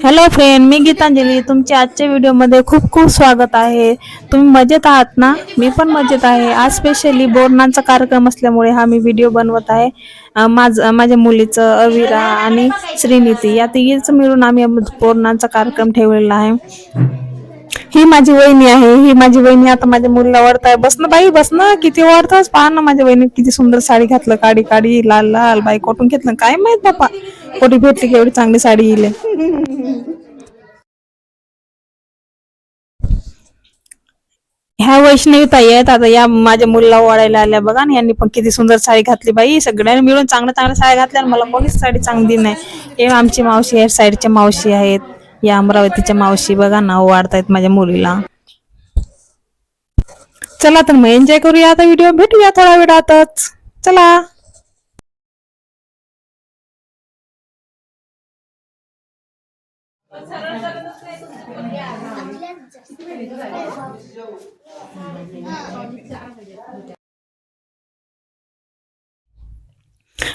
Hello friend, मी गीतांजली. तुमच्या आजच्या व्हिडिओमध्ये खूप खूप स्वागत आहे. तुम्ही मजेत आहात ना? मी पण मजेत आहे. आज स्पेशली बोरनाचा कार्यक्रम असल्यामुळे हा मी व्हिडिओ बनवत आहे. माझ्या मुलीचं अविरा आणि श्रीनिती या तिघींचं मिळून आम्ही बोरनाचा कार्यक्रम ठेवलेला आहे. ही माझी वहिनी आहे. ही माझी वहिनी आता माझ्या मुलीला ओढताय. बस ना बाई, बस ना. किती ओढतास? पहा ना माझ्या वहिनी किती सुंदर साडी घातलं. काडी काडी लाल लाल. बाई कोठून घेतलं काय माहित बापा. कोठी भेटली की एवढी चांगली साडी येईल. ह्या वैष्णवी ताई आहेत. आता या माझ्या मुलीला ओढायला आल्या बघा ना. यांनी पण किती सुंदर साडी घातली बाई. सगळ्यांनी मिळून चांगल्या चांगल्या साड्या घातल्या. मला कोणीच साडी चांगली नाही. हे आमची मावशी आहेत, साईडच्या मावशी आहेत. या अमरावतीच्या मावशी बघा ना ओवाळतायत माझ्या मुलीला. चला तर मग एन्जॉय करूया आता व्हिडिओ. भेटूया थोड्या वेळातच. चला.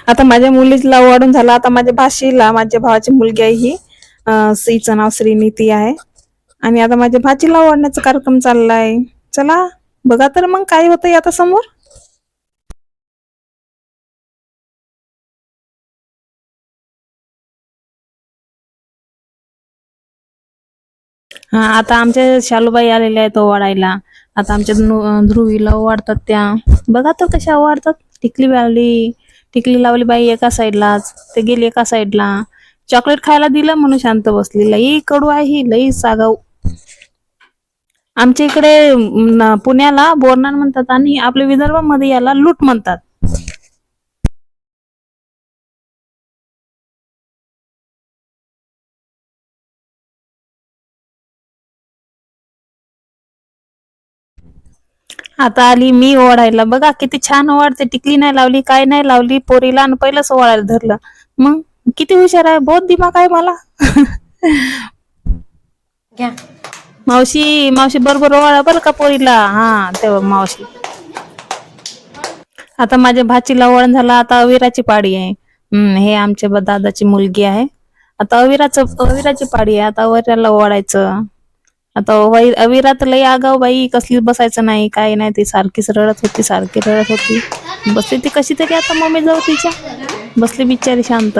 आता माझ्या मुलीला वाढून झाला. आता माझ्या भाषीला, माझ्या भावाची मुलगी आहे ही. हिचं नाव श्रीनिती आहे. आणि आता माझ्या भाचीला वाढण्याचा कार्यक्रम चाललाय. चला बघा तर मग काय होतंय आता समोर. हा, आता आमच्या शालूबाई आलेल्या आहेत ओवाळायला. आता आमच्या ध्रुवीला ओवाळतात त्या. बघा तर कशा ओवाळतात. टिकली लावली, टिकली लावली बाई एका साईडलाच, ते गेली एका साईडला. चॉकलेट खायला दिलं म्हणून शांत बसली. लई कडू आहे ही, लई सागाऊ. आमच्या इकडे पुण्याला बोरनान म्हणतात आणि आपल्या विदर्भामध्ये याला लूट म्हणतात. आता आली मी ओढायला. बघा किती छान ओवाळते. टिकली नाही लावली, काय नाही लावली पोरीला, आणि पहिलंच ओवाळायला धरलं. मग किती हुशार आहे. बहुत दिमाग आहे मला. घ्या मावशी, मावशी बरोबर ओवाळा बरं का पोरीला. हा तेव्हा मावशी. आता माझ्या भाचीला ओवाळण झाला. आता अविराची पाडी आहे. हे आमच्या दादाची मुलगी आहे. आता अविराची पाडी आहे. आता अविराला ओवाळायचं. आता अविरा तर लई आगाव बाई. कसली बसायचं नाही, काय नाही. ती सारखीच रडत होती, सारखी रडत होती. बसली ती कशी तरी आता मम्मी जाऊ तिच्या. बसली बिचारी शांत.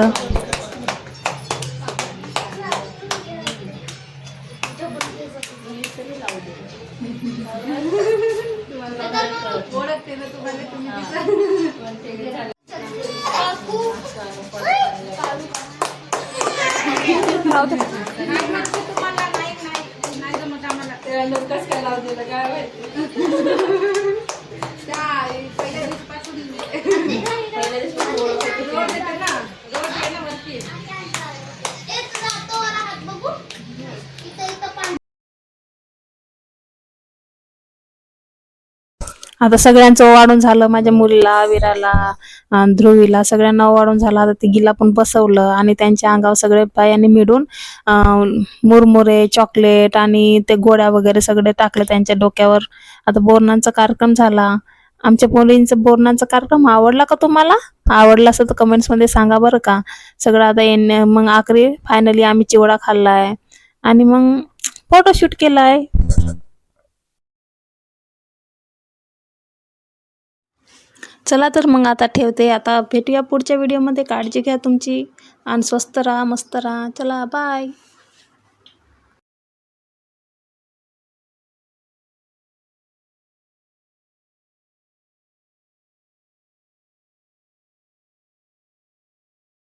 आता सगळ्यांचं ओवाळून झालं. माझ्या मुलीला, विराला, ध्रुवीला सगळ्यांना ओवाळून झालं. आता तिघीला पण बसवलं आणि त्यांच्या अंगावर सगळे बायांनी मिळून मुरमुरे, चॉकलेट आणि ते गोळ्या वगैरे सगळे टाकले त्यांच्या डोक्यावर. आता बोरनाचा कार्यक्रम झाला. आमच्या मुलींचा बोरनाचा कार्यक्रम आवडला का तुम्हाला? आवडला असेल तर कमेंट्स मध्ये सांगा बरं का. सगळं आता मग आखरी फायनली आम्ही चिवडा खाल्लाय आणि मग फोटोशूट केलाय. चला तर मग आता ठेवते. आता भेटूया पुढच्या व्हिडिओमध्ये. काळजी घ्या तुमची आणि स्वस्त राहा, मस्त राहा. चला बाय.